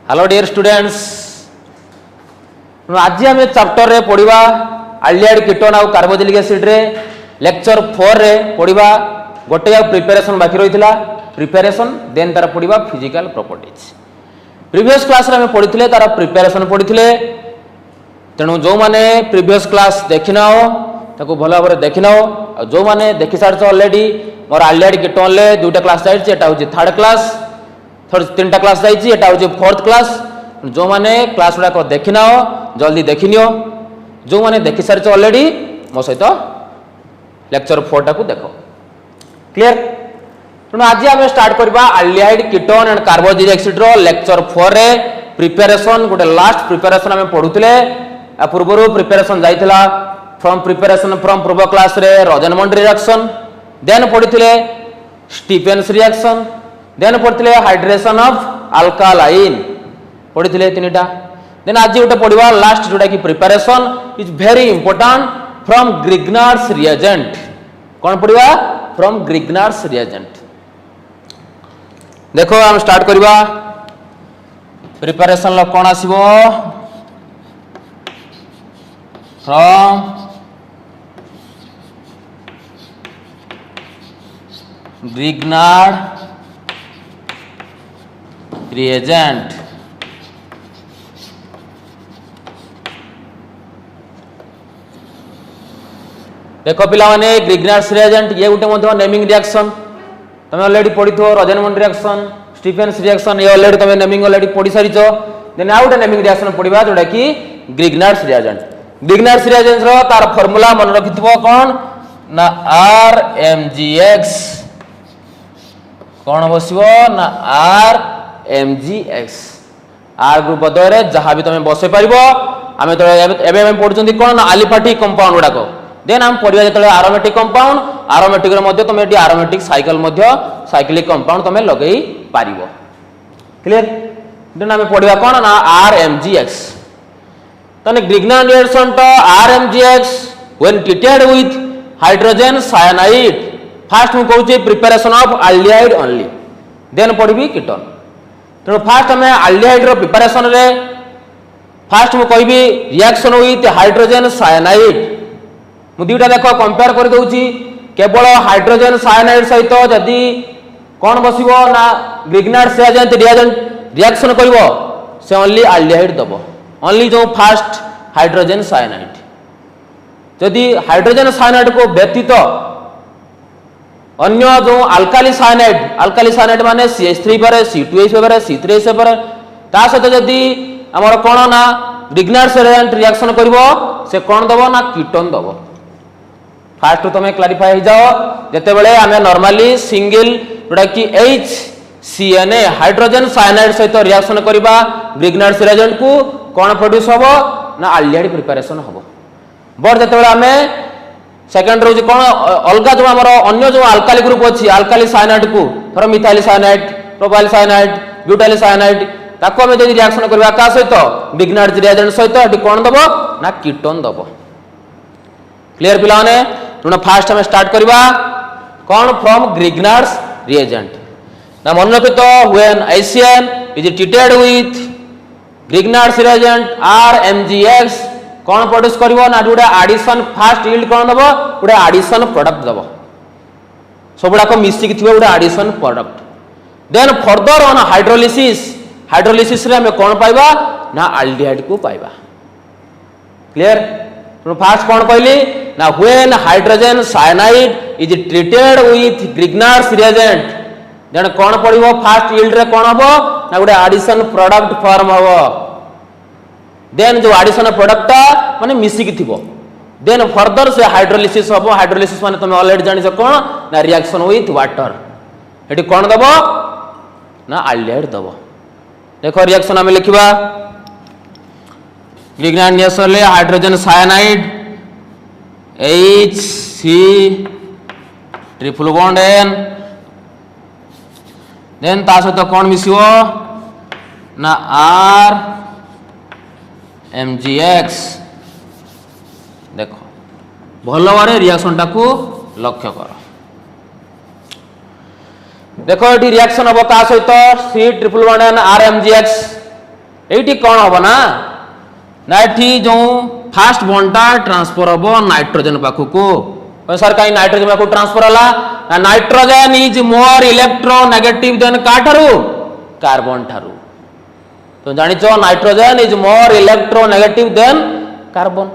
Hello dear students, आज आम chapter रे पढ़ा आल्डिहाइड कीटोन आउ कार्बोक्सिलिक एसिड रे लेक्चर 4 रे पढ़ा गोटे प्रिपेरेसन बाकी रही प्रिपेरेसन देन तार पढ़ा फिजिकल प्रॉपर्टीज। प्रीवियस क्लास रे पढ़ी तार प्रिपेरेसन पढ़ी तेणु जो मैंने प्रीवियस क्लास देखना हो ताको भल भाव देखना हो जो मैंने देखी सारी ऑलरेडी मोर आल्डिहाइड कीटोन ले दुईटा क्लास जाइए थर्ड क्लास तीनटा क्लास जाइए फोर्थ क्लास। जो मैंने क्लास गुड़ाक देखना हो जल्दी देखनी हो जो मैंने देखी सारी ऑलरेडी मो सहित लेक्चर 4 टाक देख क्लियर। तेणु आज आम स्टार्ट करवा aldehyde ketone and carboxylic acid रो लेक्चर 4 रे प्रिपेरेसन गोटे लास्ट प्रिपेरेसन आम पढ़ुले पूर्व प्रिपेरेसन जाइथिला फ्रॉम पूर्व क्लास रे रोजेनमंड रिएक्शन देन पढ़ी स्टीफेन्स रिएक्शन देन पढ़ते हाइड्रेशन ऑफ अल्कालाइन पढ़ी तीनटा देन आज गोटे पढ़ा लास्ट जोटा कि preparation is very important from Grignard's reagent. कौन पढ़ा फ्रॉम ग्रिग्नार्स रिएजेंट। देखो हम स्टार्ट करवा प्रिपेरेसन कौन आसीबो फ्रॉम ग्रिग्नार्ड रिएजेंट। देखो पिला माने ग्रिग्नार्स रिएजेंट ये गोटे नेमिंग रिएक्शन तुम ऑलरेडी पढ़ी थो रोजेनमंड रिएक्शन स्टीफेन्स रिएक्शन ये ऑलरेडी तुम नेमिंग ऑलरेडी पढ़ी सारी देन आउ गोटे नेमिंग रिएक्शन पढ़ा जोटा कि ग्रिग्नार्स रिएजेंट। ग्रिग्नार्स रिएजेंट रो तार फार्मूला मन रखिथबो कौन ना RMgX कौन बसिबो ना RMgX आर ग्रुप बदले जहाँ भी तुम बसई पार आम तो पढ़ुं कौन आलिफाटिक कंपाउंड गुड़ाक देन आम पढ़ा जो आरोमेटिक कंपाउंड आरोमेटिक तुम ये आरोमेटिक साइकिल साइक्लिक कंपाउंड तुम लगे पार क्लियर। देन आम पढ़ा कौन ना RMgX तने ग्रिग्नार्ड रिएक्शन तो RMgX when treated with hydrogen cyanide first मु कहूँ preparation of aldehyde only then पढ़ी कीटोन। तेणु फास्ट आम आल्डिहाइड रो प्रिपेरेसन रे फास्ट मु कहबी रिएक्शन विथ हाइड्रोजन साइनाइड मु दुईटा देख कंपेयर कर दउची केवल हाइड्रोजन साइनाइड सहित जदि कौन बसिबो ना ग्रिग्नार्ड रिएक्शन करिवो से ओनली आल्डिहाइड दबो ओनली जो फास्ट हाइड्रोजन साइनाइड। जदि हाइड्रोजन साइनाइड को व्यतीत अन्य जो अल्काली साइनाइड माने CH3 पर C2H पर C3H पर ता सहित जदि हमर कोन ना ग्रिग्नार्ड रिएक्शन करिवो से कौन दबो ना कीटोन दबो। फास्ट तुम क्लारिफाई हो जाओ जिते बड़े आम नॉर्मली सिंगल जोटा कि HCNA हाइड्रोजन साइनाइड सहित रिएक्शन करवा ग्रिग्नार्ड रिएजेंट को कौन प्रोड्यूस हम ना आल्डिहाइड प्रिपेरेसन हम। बट जिते आम सेकेंड रोज कौन अलग जो आम अन्य जो अल्काली ग्रुप अच्छी अल्काली साइनाइड को थर methyl cyanide propyl cyanide butyl cyanide ताको आम जब रिएक्शन करवा का सहित ग्रिग्नार्ड रिएजेंट सहित कौन दब ना कीटोन दब। क्लियर पिला ने तुम फास्ट हम स्टार्ट करवा कौन फ्रॉम ग्रिग्नार्ड रिएजेंट ना मन रखित when ACN is treated with Grignard reagent RMgX कौन प्रोड्यूस करिवो ना गोटे एडिशन फास्ट यील्ड कौन दबो गोटे एडिशन प्रोडक्ट दबो सबुड़ा को मिसिक थिबो गोटे addition product. Then further on hydrolysis रे हम कौन पाइबा ना आल्डिहाइड को पाइबा। क्लियर। फास्ट कौन कहली ना when hydrogen cyanide is treated with Grignard reagent then कौन पड़िबो फास्ट यील्ड रे कौन हबो ना गोटे एडिशन प्रोडक्ट फॉर्म हबो। देन जो एडिशन प्रोडक्ट माने मिसिक थिबो देन फर्दर से हाइड्रोलिसिस हबो। हाइड्रोलिसिस माने तुम ऑलरेडी जानि कौन ना रिएक्शन विथ वाटर एटी कौन दबो ना आल्डिहाइड दबो। देखो रिएक्शन हम लिखिबा ग्रिग्नार्ड रिएक्शन ले hydrogen cyanide HC triple bond N then ता सहित कौन मिसिबो ना RMgX। देखो भल भाव रिएक्शन टाकू लक्ष्य कर देखो ये रिएक्शन हम क्या सहित C triple bond N RMgX एटी कौन हम ना ना एटी जो फास्ट बॉन्डटा ट्रांसफर हम नाइट्रोजन पाखक सर कहीं नाइट्रोजन पाखक ट्रांसफर है ना nitrogen is more electronegative than काठारू कार्बन ठारू तो जानिच nitrogen is more electronegative than carbon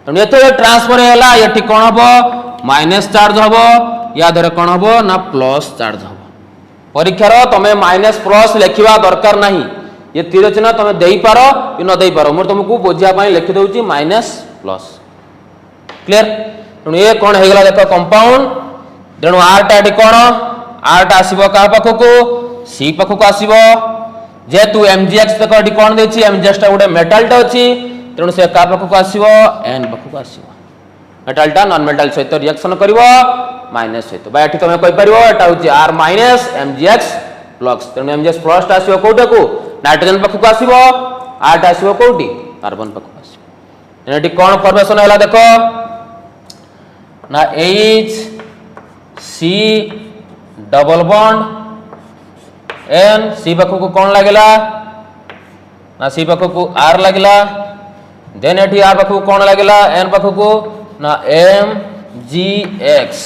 तेणु ये ट्रांसफर है ये कौन हम माइनस चार्ज हम या द्वारा कौन हम ना प्लस चार्ज हम परीक्षार तुम माइनस प्लस लिखा दरकार नहीं ये तीर चिन्ह तुम दे पार कि न दे पार मुझे तुमको बुझापी लिखि दूसरी माइनस प्लस क्लियर तेणु ये कौन हो गला देख कंपाउंड तेणु आरटा ये कौन आरटा आसो क्या पाखक सी पाखक आसो जेहेतु एमजीएक्स देख ये कौन देखिए एमजीएक्स गोटे मेटालटा अच्छी तेणु से क्या पाखक आसो एन पाखक आसो मेटालटा नॉन मेटाल सहित रिएक्शन कर माइनस सहित ये तुम कहीपर यहाँ हूँ आर माइनस एमजीएक्स प्लस तेणु एमजीएक्स प्लस आसो कौटा को नाइट्रोजन पाखक आसो आरटा आसो कौटी कार्बन पाखक आसो ये कौन फॉर्मेशन है देख ना H C double bond N C पाखक कौन लगेगा ना सी पाखक आर लगेगा देन एटी आर पाखक कौन लगेगा एन पाखक ना एम जी एक्स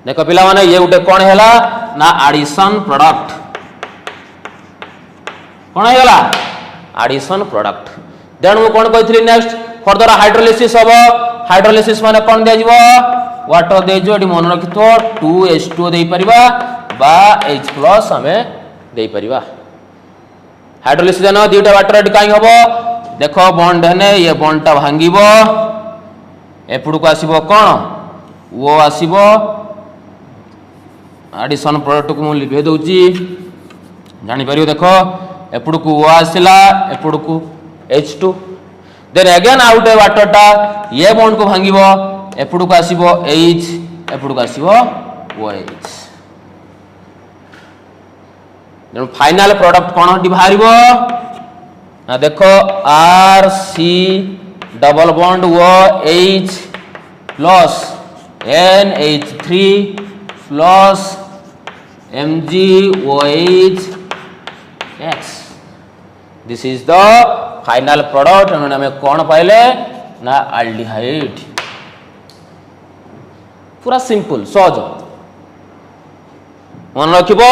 देख पिला माने ये गोटे कौन है ना एडिशन प्रोडक्ट कौन है एडिशन प्रोडक्ट देन मु कौन कही नेक्स्ट फर्दर हाइड्रोलिसिस हम हाइड्रोलिसिस माने कौन दिया जीवो वाटर दे जो एटी मन रखि तो 2H2O दे परिबा बा H+ हमें दे परिबा हाइड्रोलिसिस देन दुटा वाटर एटी काई हबो देखो बॉन्ड है ये बॉन्डटा भांगिबो एपड़ को आसीबो कौन वो आसीबो एडिशन प्रोडक्ट को मु लिखे दउची जानि परियो देखो एपड़ को वो आसिला एपड़ को H2 देन अगेन आउट वाटरटा ये बॉन्ड को भांगिबो एपड़ को आसीबो H एपड़ को आसीबो OH देन फाइनल प्रोडक्ट कोन हटी बाहरिबो ना देखो आर सी डबल बॉन्ड वो H plus NH3 plus MgOH X this is the final product हमें कौन पाइले ना एल्डिहाइड पूरा सिंपल सहज मन रखिबो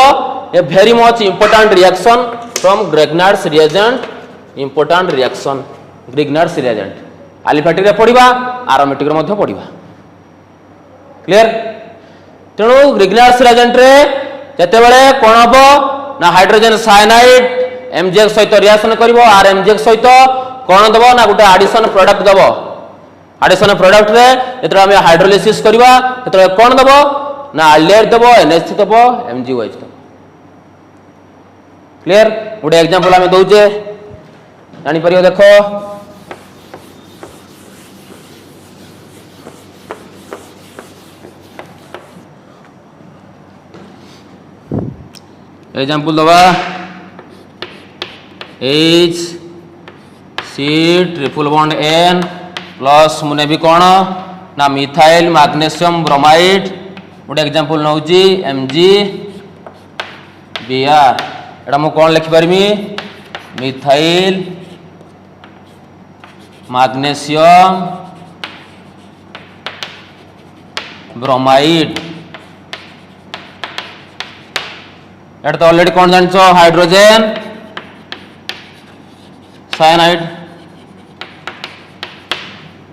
a very much important reaction from Grignard's reagent important reaction Grignard's reagent aliphatic रे पढ़िबा एरोमेटिक रे मध्ये पढ़िबा क्लियर तेणु ग्रेगनार्ड्स रिएजेंट रे जते बेले कोन हबो ना हाइड्रोजन साइनाइड एमजीएक्स सहित रिएक्शन करिवो आर एमजीएक्स सहित कोन दबो ना गोटे एडिशन प्रोडक्ट दबो एडिशन प्रोडक्ट रे जेतरा हम हाइड्रोलिसिस करबा तेतरा कोन दबो ना एल्डिहाइड दबो NH3 दबो MgOH दबो क्लियर गोटे एग्जांपल हम दउचे जानि परियो देखो एग्जांपल दबा H C triple bond N plus मुने भी कौन ना मिथाइल मैग्नीशियम ब्रोमाइड गोटे एग्जांपल नौजी Mg Br एटा मु कौन लिखि परमी मिथाइल मैग्नीशियम ब्रोमाइड एटा तो ऑलरेडी कौन जानछो हाइड्रोजन साइनाइड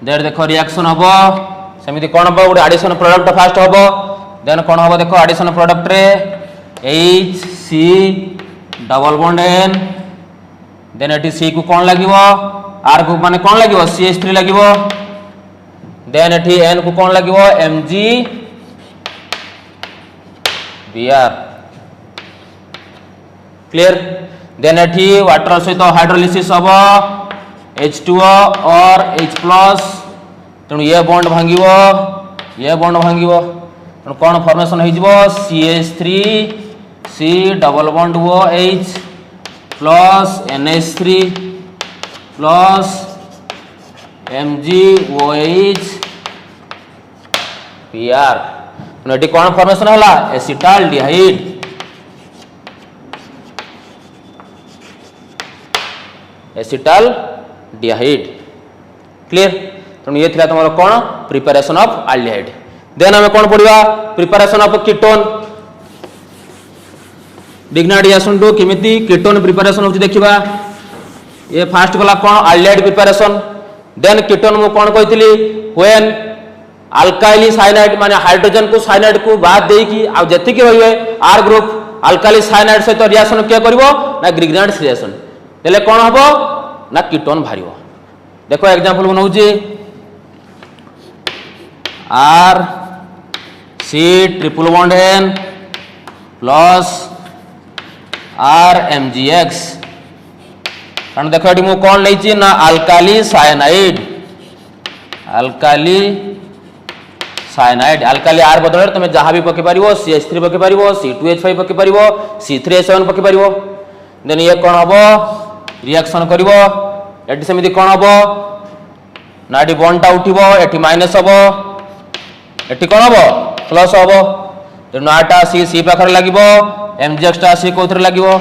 देर देखो रिएक्शन हम सेमिति कौन हम गोटे एडिशन प्रोडक्ट फास्ट हम देन कौन हम देखो एडिशन प्रोडक्ट रे HC double bond N then एटी C को कौन लागिवो R को माने कौन लागिवो CH3 लागिवो देन एटी N को कौन लागिवो Mg Br क्लियर देन एटी वाटर सहित हाइड्रोलिसिस हम H2O और H+ तेणु ये बॉन्ड भांगिवो ये बॉन्ड भांगिवो तेणु कौन फॉर्मेशन हो CH3 C double bond OH plus NH3 plus MgOH Br तेणु ये कौन फॉर्मेशन है एसिटाल्डिहाइड एसिटाल डिहाइड। क्लियर? तेणु ये थिला तुम कौन प्रिपेरेसन ऑफ आल्डिहाइड। देन आम कौन पढ़ा प्रिपेरेसन ऑफ कीटोन। डिग्नाइड आसतु केमिति कीटोन प्रिपेरेसन होची देखिबा। ये फास्ट गला कौन आल्डिहाइड प्रिपेरेसन। देन कीटोन मु कौन कहितली व्हेन अल्काइली साइनाइड माने हाइड्रोजन को साइनाइड को बाद देकी आ जति के रहिबे आर ग्रुप अल्काइली साइनाइड सहित रिएक्शन के करिवो ना ग्रिग्नाइड रिएक्शन देले कौन हबो ना कीटोन भारिवो। देखो एग्जांपल बनाउची R C triple bond N plus R M G X. कारण देखो ये मु कौन लेची ना अल्काली साइनाइड अल्काली आर बदल तुम जहाँ भी पके पारिवो CH3 पके पारिवो C2H5 पके पारिवो C3H7 पके पारिवो। देन ये कौन हबो रिएक्शन करिवो एटी सेमिति कौन हबो ना एटी बॉन्डटा उठिवो एटी माइनस हबो एटी कौन हबो प्लस हबो। तेणु आटा सी पाखरे लागिवो MGX टा सी कोथरे लागिवो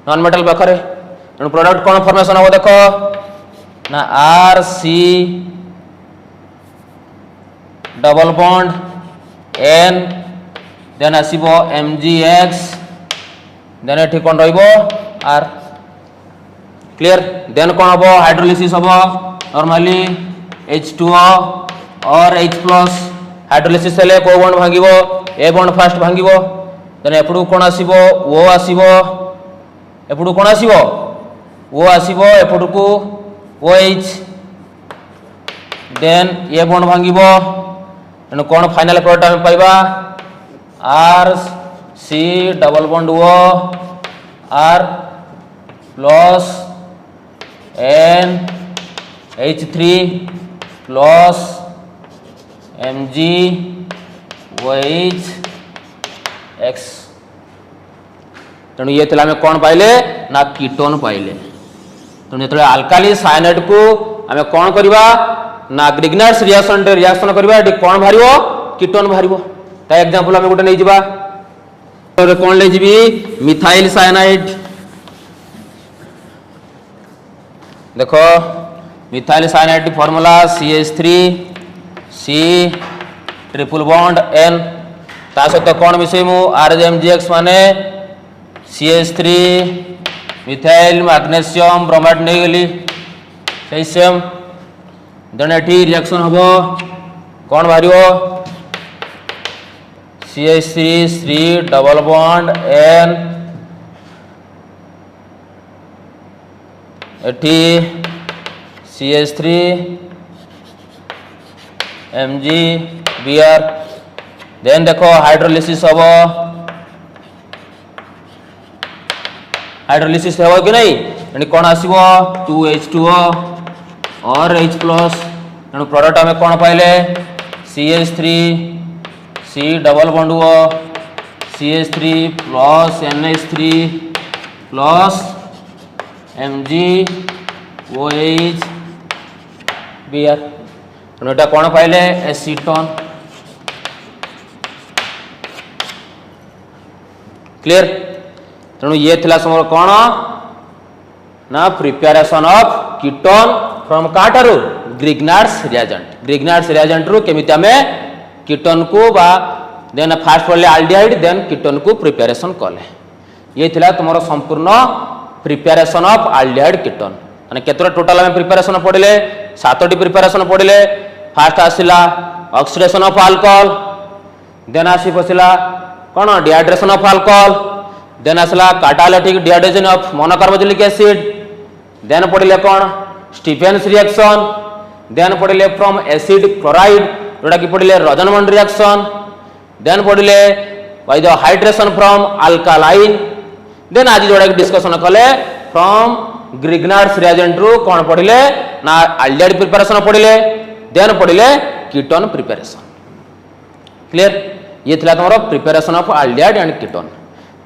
नॉन मेटल पाखरे। तेणु प्रोडक्ट कौन फॉर्मेशन हबो देखो ना RC double bond N then आसीबो MGX देन एठी कोन रहइबो R। क्लियर? देन कोन हबो हाइड्रोलिसिस हबो नॉर्मली H2O और H+ हाइड्रोलिसिस हेले को बॉन्ड भांगिबो ए बॉन्ड फास्ट भांगिबो। देन एपडू कोन आसीबो O आसीबो एपडू कोन आसीबो O आसीबो एपडू को OH देन ए बॉन्ड भांगिबो। तेणु कौन फाइनल प्रोडक्ट आम पाइबा R C double bond O R plus N H3 plus MgOH तेणु ये आम कौन पाइले ना कीटोन पाइले। तेणु जो अल्काली साइनाइड को आम कौन करवा ना ग्रिग्नाइड्स रिएक्शन करबा एटी कोन भारिवो कीटोन भारिवो। ता एग्जांपल हम गोटे नै जिबा और कोन ले जिबी मिथाइल साइनाइड। देखो methyl cyanide formula CH3 C triple bond N ता सहित कोन मिसेमु RMGX माने CH3 मिथाइल मैग्नीशियम ब्रोमाइड नै गेली सही सेम। देन एठी रिएक्शन हबो कौन भारिवो CH3 डबल बॉन्ड N एठी CH3 MgBr। देन देखो हाइड्रोलिसिस हबो हाइड्रोलिसिस हबो कि नहीं एनी कोन आसीबो 2H2O और H+। तेणु प्रोडक्ट आम कौन पाइले CH3 C double bond O CH3 plus NH3 plus MgOH तेणु एटा कौन पाइले एसीटोन। क्लियर? तेणु ये थिला समर कौन ना प्रिपेरेशन ऑफ कीटोन फ्रॉम काटारू ग्रिग्नाइड्स रिएजेंट रु केमिति आमे कीटोन को बा देन फास्ट पड़ले आल्डिहाइड देन कीटोन को प्रिपेरेशन कले। ये थिला तुमरो संपूर्ण प्रिपेरेशन ऑफ आल्डिहाइड कीटोन माने केतरा टोटल आमे प्रिपेरेशन पड़िले 7टी प्रिपेरेशन पड़िले। फास्ट आसिला ऑक्सीडेशन ऑफ अल्कोहल देन आसी बसिला कोन डिहाइड्रेशन ऑफ अल्कोहल देन आसला catalytic dehydration of monocarboxylic acid then पड़िले कोन स्टीफेंस रिएक्शन देन पड़िले फ्रॉम एसिड क्लोराइड जोटा कि पड़िले रोजनमंड रिएक्शन देन पड़िले by the hydration from alkaline then आज जोटा कि डिस्कशन कले फ्रॉम ग्रिग्नाइड्स रिएजेंट रु कोन पड़िले ना आल्डिहाइड प्रिपरेशन पड़िले देन पड़िले कीटोन प्रिपरेशन। क्लियर? ये थिला तमरो preparation of aldehyde and ketone.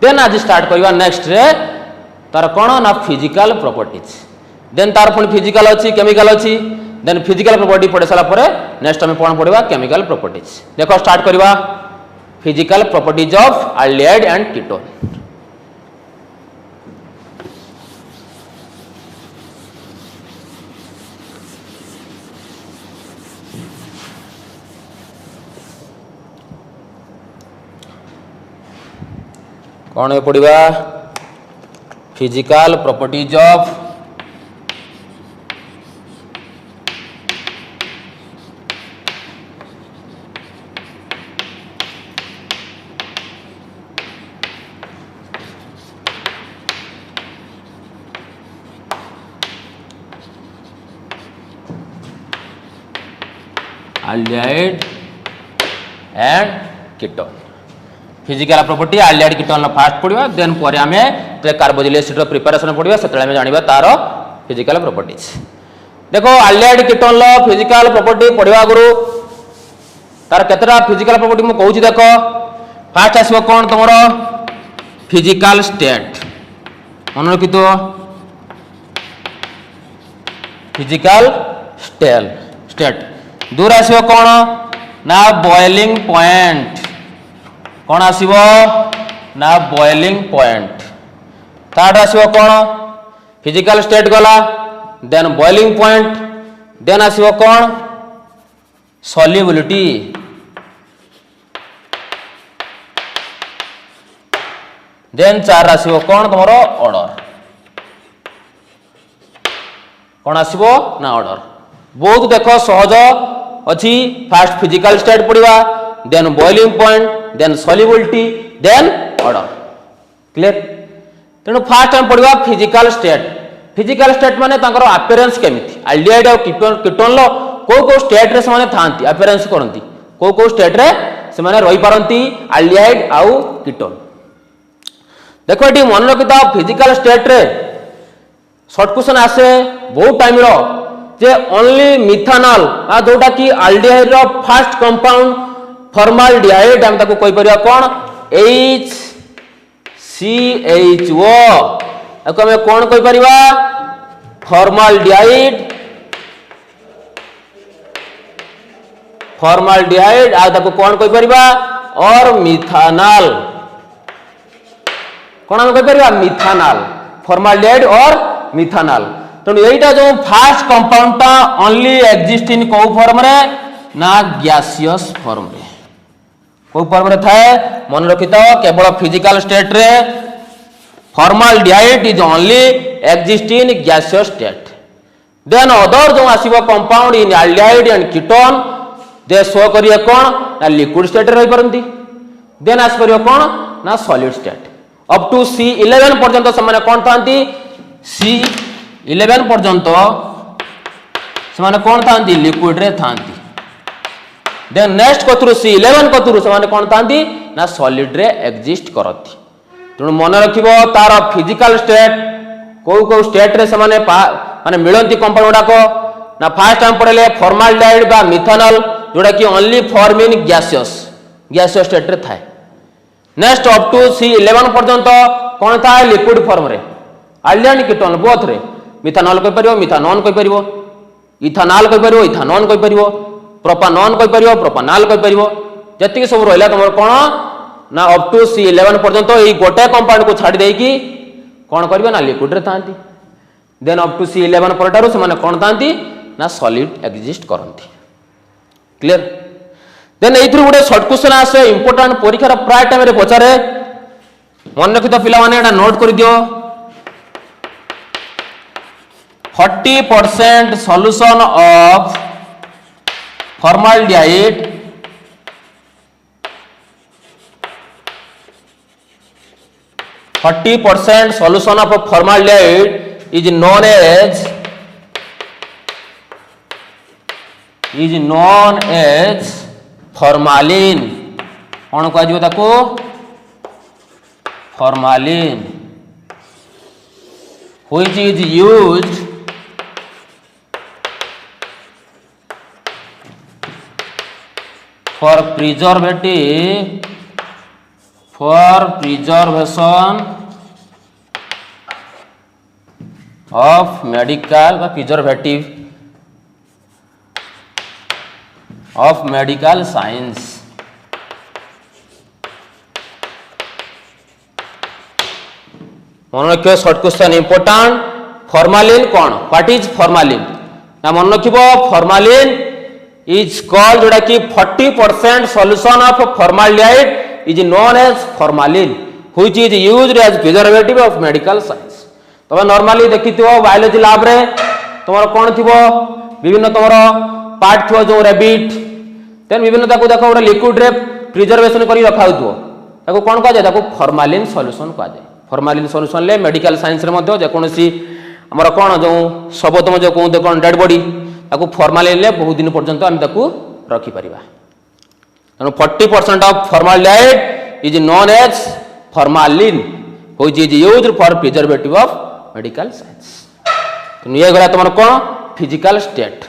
Then आज स्टार्ट करवा नेक्स्ट रे तार कोन ना फिजिकल प्रॉपर्टीज देन तार पुणी फिजिकल अच्छी केमिकल अच्छी देन फिजिकल प्रॉपर्टी पढ़े सारा पर नेक्स्ट आम कौन पढ़ा केमिकल प्रॉपर्टीज। देखो स्टार्ट करवा physical properties of aldehyde and ketone. कौन पढ़ा physical properties of aldehyde and ketone physical property aldehyde ketone fast पढ़ा देन पर आम कार्बोजिल एसिड प्रिपरेशन पढ़ा से जाना तार फिजिकल प्रॉपर्टीज देखो aldehyde ketone फिजिकल प्रॉपर्टी पढ़ा आगु तार केतटा फिजिकल प्रॉपर्टी मु कहूँ देख फास्ट आसो कौन तुम फिजिकल स्टेट मन रखी तो फिजिकल स्टेट दूर आसो कौन ना बॉइलिंग पॉइंट कौन आसो ना बॉइलिंग पॉइंट थर्ड आसो कौन फिजिकल स्टेट गला देन बॉइलिंग पॉइंट देन आसो कौन सॉल्युबिलिटी देन चार आसो कौन तुम ऑर्डर कौन आसो ना ऑर्डर बहुत देख सहज अच्छी फास्ट फिजिकल स्टेट पढ़ा then boiling point then solubility then order clear तेणु फास्ट हम पढ़ा फिजिकल स्टेट माने आपेरेन्स केमिति aldehyde और कीटोन को स्टेट रे से थांती आपेरेन्स करती को स्टेट रे से रही पारती aldehyde आउ कीटोन देखो ये मन रखी फिजिकल स्टेट रे शॉर्ट क्वेश्चन आसे बहुत टाइम रो जे ओनली मिथानल जोटा कि aldehyde row first compound formaldehyde हम ताको कोइ परिया कोन HCHO ताको हम कोन कोइ परिबा फॉर्माल्डिहाइड आ ताको कोन कोइ परिबा और मिथानल कोन हम कोइ परिबा मिथानल फॉर्माल्डिहाइड और मिथानल तेणु यहीटा जो फास्ट कंपाउंडटा ओनली एक्जिस्ट इन को फॉर्म रे ना गैसियस फॉर्म रे को फॉर्म रे थाए मन रखि तो केवल फिजिकल स्टेट रे formaldehyde is only exist in gaseous state then other जो आसीबो compound in aldehyde and ketone they show करिए कोन ना लिक्विड स्टेट रे रही परंती देन आस करियो कोन ना solid state up to C11 पर्यंत समान कोन थांती C11 पर्यंत समान कोन थांती लिक्विड रे थांती देन नेक्स्ट कथुरु C11 कथुरु समान कोन थांती ना सॉलिड रे एग्जिस्ट करती तेणु मन रखिबो तार फिजिकल स्टेट को स्टेट रे समान माने मिलंती कंपाउंड गुडाको ना फास्ट हम पढ़ले फॉर्माल्डिहाइड बा मिथानल जोटा कि only form in gaseous state रे थाए नेक्स्ट अप टू C11 पर्यंत कोन था लिक्विड फॉर्म रे aldehyde कीटोन बोथ रे मिथानल कहि परिबो मिथानोन कहि परिबो इथानॉल कहि परिबो इथानोन कहि परिबो प्रोपानोन कहि परिबो प्रोपानॉल कहि परिबो जति सब रहला तमर कोन ना अप टू C11 पर्यंत एई गोटे कंपाउंड को छाडी देई कि कोन करबे ना लिक्विड रे थांती देन अप टू C11 परटारु से माने कोन थांती ना सॉलिड एग्जिस्ट करंती क्लियर देन एथि गुडे शॉर्ट क्वेश्चन आसे इंपोर्टेंट परीक्षा रा प्राय टाइम रे पचारे मन रखि तो पिला माने एटा नोट कर दियो 40% solution of formaldehyde solution of formaldehyde is known as formalin कौन कह ताको formalin which is used for preservation of medical science मन रखियो शॉर्ट क्वेश्चन इंपोर्टेंट फॉर्मालिन कौन व्हाट इज फॉर्मालिन ना मन रखिबो फॉर्मालिन इज कॉल्ड जोड़ा कि 40% solution of formaldehyde is known as formalin which is used as preservative of medical science. तबे normally देखिथिबो बायोलॉजी लैब रे तुमर कोन थिबो विभिन्न तुमर पार्ट थिबो जो रैबिट देन विभिन्न ताको देखो गोटे लिक्विड रे प्रिजर्वेशन करी रखा होतो ताको कोन कह जाय ताको फॉर्मालिन सॉल्यूशन कह जाय। फॉर्मालिन सॉल्यूशन ले मेडिकल साइंस रे मध्ये जे कोनसी हमर कोन जो सब तुम जो कहते कोन डेड बॉडी ताको फॉर्मालिन ले बहुत दिन पर्यंत हम ताको रखी परिबा। तनो 40% of formaldehyde is known as formalin which is used for preservative of medical science. तो ये गला तुम कौन फिजिकल स्टेट।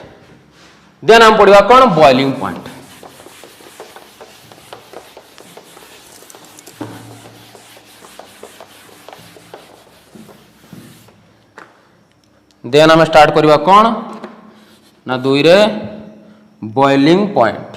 देन हम पढ़ा कौन बॉइलिंग पॉइंट। देन हम स्टार्ट करवा कौन ना 2 रे बॉइलिंग पॉइंट।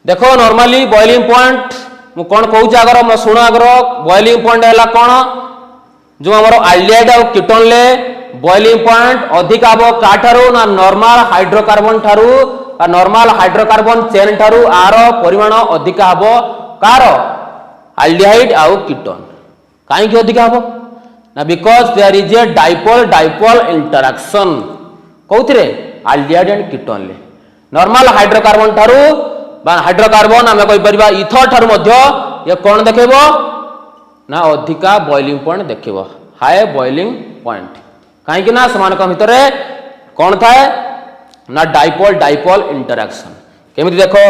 देखो नॉर्मली बॉइलिंग पॉइंट मु कौन कहूँ आगर मैं शुण आगर बॉइलिंग पॉइंट है कौन जो आम आल्डिहाइड और कीटोन ले बॉइलिंग पॉइंट अधिक हम काठारू ना नॉर्मल हाइड्रोकार्बन ठारू नॉर्मल हाइड्रोकार्बन चेन ठारू आर परिमाण अधिक हम कार आल्डिहाइड आउ कीटोन कहीं अधिक हम ना because there is a dipole dipole interaction कौथिरे आल्डिहाइड एंड कीटोन ले नॉर्मल हाइड्रोकार्बन ठारू हाइड्रोकार्बन आम कहीपर इथर ठारू ये कौन देखेबो ना अधिका बॉइलिंग पॉइंट देखिबो हाई बॉइलिंग पॉइंट कहीं ना समान भितर कौन थाए ना डाइपोल डाइपोल इंटरैक्शन केमिति देखो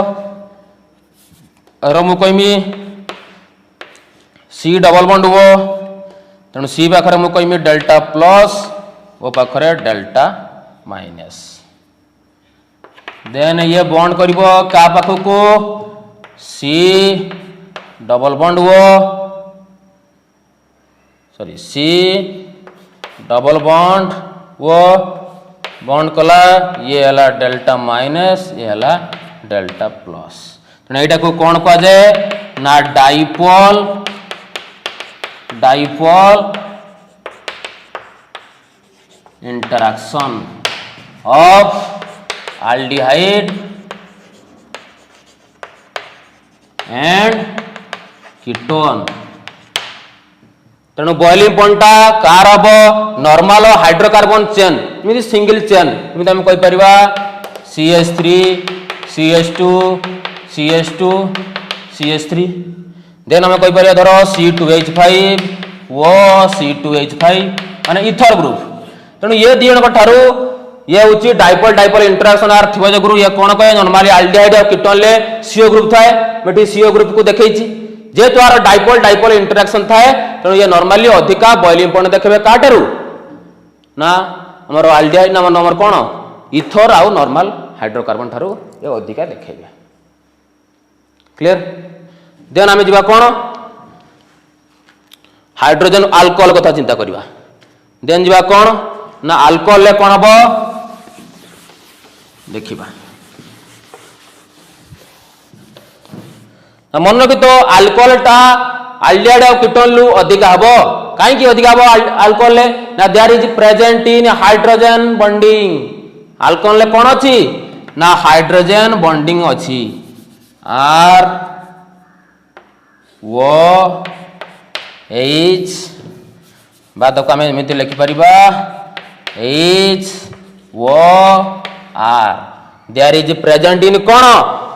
रमु कहमी सी डबल बॉन्ड वो तेणु सी पाखरे मु कहमी डेल्टा प्लस वो पाखरे डेल्टा माइनस देन ये बॉन्ड करिबो का पाखो को सी डबल बॉन्ड वो सॉरी सी डबल बॉन्ड वो बॉन्ड कला ये हला डेल्टा माइनस ये हला डेल्टा प्लस तेणु एटा को कौन कह जाए ना dipole dipole interaction of aldehyde and ketone तेणु बॉइलिंग पॉइंटा कार हम नॉर्मल हाइड्रोकार्बन चेन एमती सिंगल चेन एमती आम कहीपर CH3 CH2 CH2 CH3 then आम कहीपर धर C2H5 वो C2H5 माने इथर ग्रुप तेणु ये दी जन ठारू ये हूँ डाइपोल डाइपोल इंटरैक्शन आर थी जो ये कौन कहे नॉर्मली आल्डिहाइड और कीटोन ले सीओ ग्रुप थाए मैं सीओ ग्रुप को देखी जेहेतु आर डाइपोल डाइपोल इंटरैक्शन थाए तेणु ये नॉर्मली अधिका बॉइलिंग पॉइंट देखिए काठारू ना आमर आल्डिहाइड ना आमर कौन इथर आउ नॉर्मल हाइड्रोकार्बन ठारू ये अधिका देखेबे क्लियर। देन आम जा कौन हाइड्रोजन अल्कोहल कथा चिंता करवा देन जा कौन ना अल्कोहल ले कौन हम देखिबा मन रखी तो अल्कोहल टा आल्डिहाइड और कीटोन लु अधिक हम कहीं अधिक हम अल्कोहल ले ना there is present in hydrogen bonding alcohol ले कौन अच्छी ना हाइड्रोजन बॉन्डिंग अच्छी आर वो एच बाद को आम एमती लिखिपर H O R there is present in कौन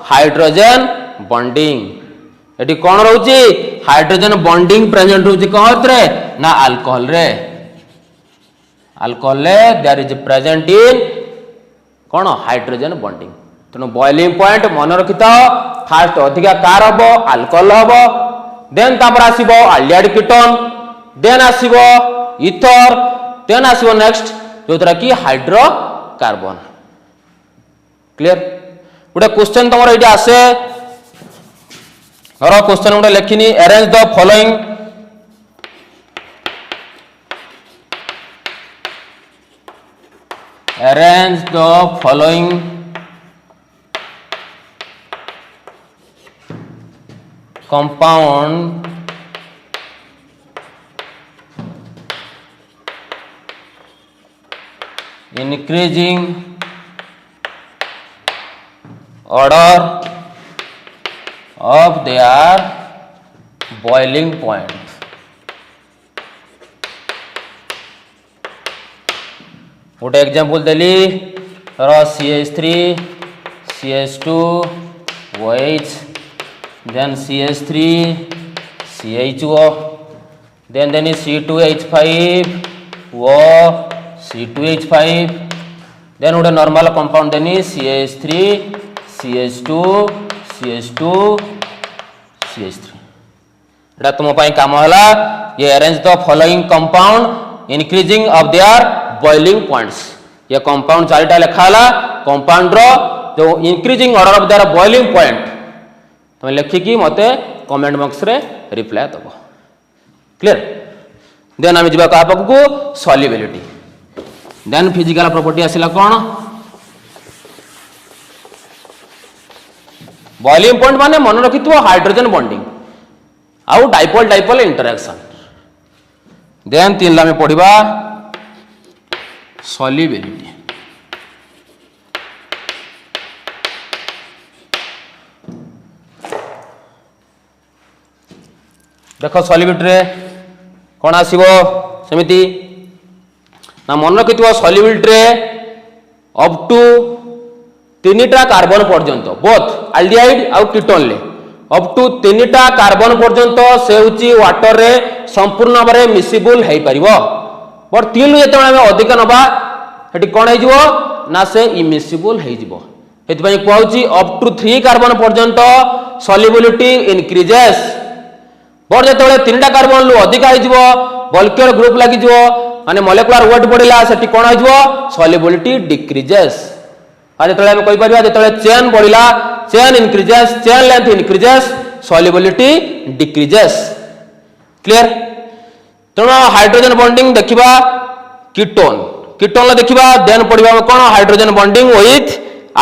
हाइड्रोजन बॉन्डिंग एटी कौन रोची हाइड्रोजन बॉन्डिंग प्रेजेंट रोची कौन रे ना अल्कोहल रे अल्कोहल रे देयर इज प्रेजेंट इन कौन हाइड्रोजन बॉन्डिंग तेणु बॉइलिंग पॉइंट मन रखी था फास्ट अधिका कार हम अल्कोहल हम देन तापर आसीबो आल्डिहाइड कीटोन देन आसीबो इथर देन आसीबो नेक्स्ट जोतरा कि हाइड्रोकार्बन क्लियर। गोटे क्वेश्चन तुम ये आसे धर क्वेश्चन गोटे लिखिनी arrange the following arrange the following compound increasing order of their boiling point. गोटे एग्जांपल देली CH3 CH2 OH then CH3 CHO then C2H5 O C2H5 then गोटे नॉर्मल कंपाउंड देनी CH3 CH2 CH2 CH3 एटा तुम पाई काम होला ये arrange the following compound increasing of their boiling points ये compound चारिटा लिखा होला कंपाउंड रो जो increasing order of their boiling point तुम लिखिकी मते कमेंट बॉक्स रे रिप्लाई दबो क्लियर देन हम जिबा का को सॉल्युबिलिटी देन फिजिकल प्रॉपर्टी आसिला कोन बॉइलिंग पॉइंट माने मन रखितो हाइड्रोजन बॉन्डिंग आउ डाइपोल डाइपोल इंटरेक्शन देन तीन ला में पढ़िबा सॉल्युबिलिटी देखो सॉल्युबिलिटी रे कोन आसीबो सेमिति ना मन रखितो सॉल्युबिलिटी रे अप टू तीनटा कार्बन पर्यंत बोथ एल्डिहाइड आउ कीटोन ले अप टू तीनटा कार्बन पर्यंत से होची वाटर रे संपूर्ण भाबरे मिसिबल हेई परिबो बट तीन जेते हम अधिक नबा हेटी कोन हे जिवो ना से इमिसिबल हे जिवो हेति पई कहउची अप टू 3 कार्बन पर्यंत सॉल्युबिलिटी इंक्रीजेस बट जेते तीनटा कार्बन लु अधिक हे जिवो मॉलिक्यूलर ग्रुप लागि जिवो माने मॉलिक्यूलर वेट बढ़िला सेटी कोन हे जिवो सॉल्युबिलिटी डिक्रीजेस आ जेते हम कहि परिबा जेते चेन बढ़िला chain increases chain length increases solubility decreases clear तेणु हाइड्रोजन बॉन्डिंग देखिबा कीटोन कीटोन ला देखिबा देन पढ़िबा कोन hydrogen bonding with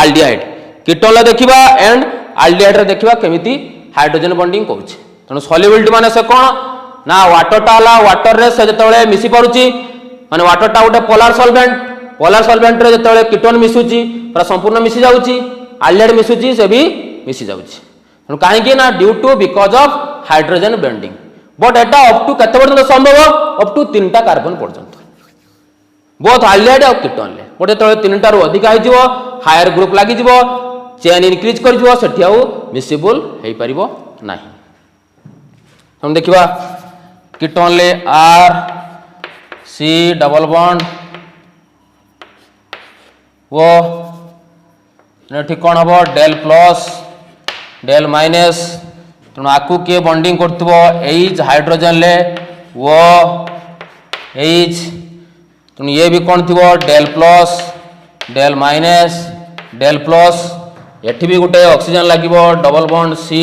aldehyde ketone ला देखिबा एंड एल्डिहाइड रे देखिबा केमिति हाइड्रोजन बॉन्डिंग कहउछि तेणु सॉल्युबिलिटी माने से कोन ना वाटर टाला वाटर रे से जतले मिसी परुछि माने वाटर टा उटे पोलर सॉल्वेंट रे जतले कीटोन मिसुछि पूरा संपूर्ण मिसी जाउछि एल्डिहाइड मिसुछि से भी मिसी जाउछि तेणु काहे कि ना due to because of hydrogen bonding but एटा अप टू केते पर्यंत संभव अप टू 3टा कार्बन पर्यंत बोथ एल्डिहाइड और कीटोन ले बट जतले 3टा रु अधिक आइ जिवो हायर ग्रुप लागि जिवो चेन इंक्रीज कर जिवो सेठी आउ मिसिबल हेई परिबो नाही हम देखिबा कीटोन ले R C डबल बॉन्ड वो नेठी कोन हबो डेल प्लस डेल माइनस तेणु आकु किए बॉन्डिंग करथबो H हाइड्रोजन ले वो H तेणु ये भी कोन थिबो del plus del minus del plus एठी भी गुटे ऑक्सीजन लागिबो डबल बॉन्ड C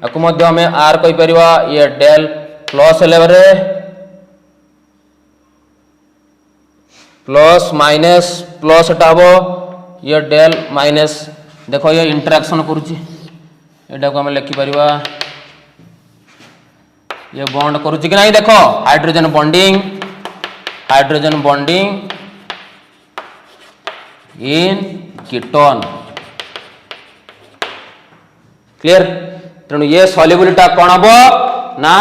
आकु मध्य हमें R कहि परिबा ये डेल प्लस लेवल रे प्लस माइनस प्लस हटाबो ये डेल माइनस देखो ये इंटरेक्शन करूची एटा को हम लिखि परिबा ये बॉन्ड करूची कि नहीं देखो hydrogen bonding in ketone clear तेणु ये सॉल्युबिलिटी कोन हबो ना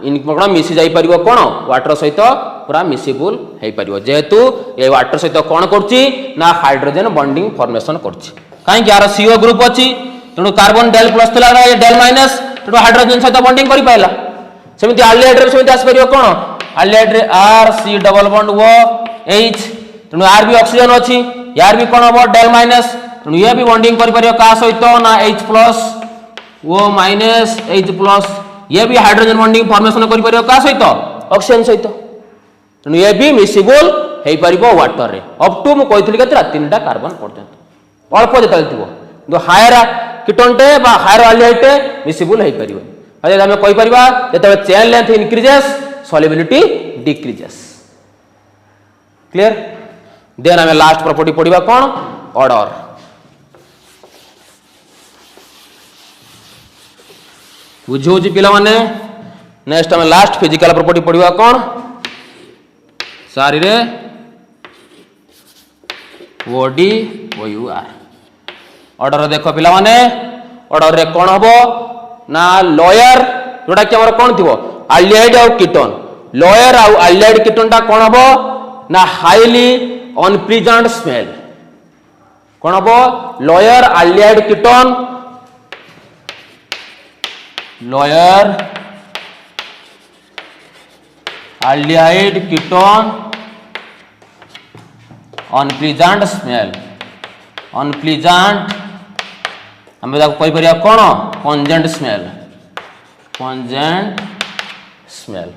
इन कोन मिसी जाई परिबो कोन वाटर सहित पूरा मिसिबल हेई परिबो जेहेतु ये वाटर सहित कोन करची ना हाइड्रोजन बॉन्डिंग फॉर्मेशन करची काहे कि यार CO ग्रुप अछि तेणु कार्बन डेल प्लस थला ये डेल माइनस तेणु हाइड्रोजन सहित बॉन्डिंग करि पाइला सेमिति एल्डिहाइड रे सेमिति आस परिबो कोन एल्डिहाइड रे R C double bond O H तेणु R भी ऑक्सीजन अछि यार भी कोन हबो डेल माइनस तेणु ये भी बॉन्डिंग करि परिबो का सहित ना H plus O minus H plus ये भी हाइड्रोजन बॉन्डिंग फॉर्मेशन करि परिबो का सहित ऑक्सीजन सहित तेणु ये भी मिसिबल हेई परिबो वाटर रे अप टू मु कहितली केतरा 3टा कार्बन पर्यंत अल्प जेतल थिबो जो हायर कीटोनटे बा हायर एल्डिहाइड मिसिबल हेई परिबो अजे हम कहि परिबा जेतले chain length increases solubility decreases clear then हम लास्ट प्रॉपर्टी पढ़िबा कोन ऑर्डर बुझे पिला माने नेक्स्ट हम लास्ट फिजिकल प्रॉपर्टी पढ़िबा कोन सारी रे बॉडी ओ आर ऑर्डर देखो पिला माने ऑर्डर रे कोन हबो ना लॉयर जोटा कि हमर कोन थिबो एल्डिहाइड और कीटोन लॉयर और एल्डिहाइड कीटोन टा कोन हबो ना हाईली अनप्लीजेंट स्मेल कोन हबो lawyer aldehyde ketone lawyer aldehyde ketone unpleasant smell unpleasant हम कही परिया कौन pungent smell pungent smell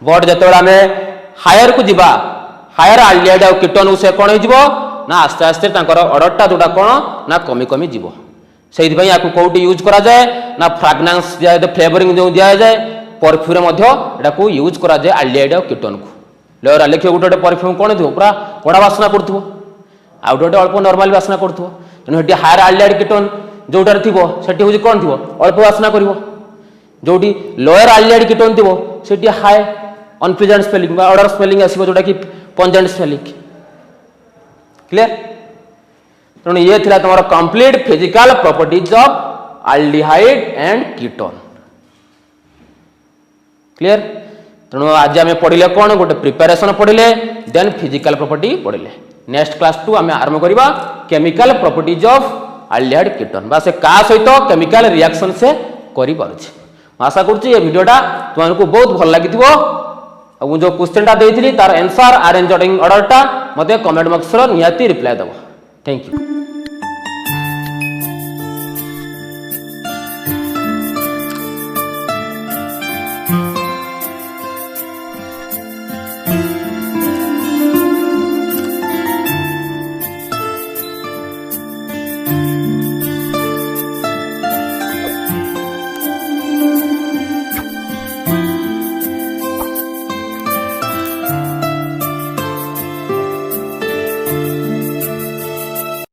but जो आम हायर को जीवा हायर एल्डिहाइड और कीटोन से कौन हो ना आस्ते आस्ते ऑर्डरटा जोटा कौन ना कमी कमी जीव से कौटी यूज करा जाए ना फ्राग्रेंस दिया फ्लेवरिंग जो दिया जाए परफ्यूम को यूज करा जाए एल्डिहाइड और कीटोन को लेवर लिख गोटे गोटे परफ्यूम कौन थो पूरा कड़ा बासना करूँ आउ गोटे अल्प नर्माल बासना करूँ तेणु हायर एल्डिहाइड कीटोन जोटार थी से कौन थी अल्प बासना कर जो लोअर एल्डिहाइड कीटोन थी से high unpleasant smelling order smelling आसो जोटा कि पंजेंट स्मेलिंग क्लियर तेणु ये थिला तुम complete physical properties of aldehyde and ketone clear तेणु आज आम पढ़ले कौन गोटे प्रिपेरेसन पढ़ले देन फिजिकल प्रॉपर्टी पढ़ले नेक्स्ट क्लास टू आम आरंभ करवा chemical properties of aldehyde ketone बा से का सहित केमिकल रिएक्शन से करि पारुछि आशा करूँ ये वीडियोटा तुमको बहुत भल लगी जो क्वेश्चन टा देइथिली तार आंसर आरेंजिंग ऑर्डरटा मते कमेंट बॉक्स रो निहाती रिप्लाई दबो थैंक यू।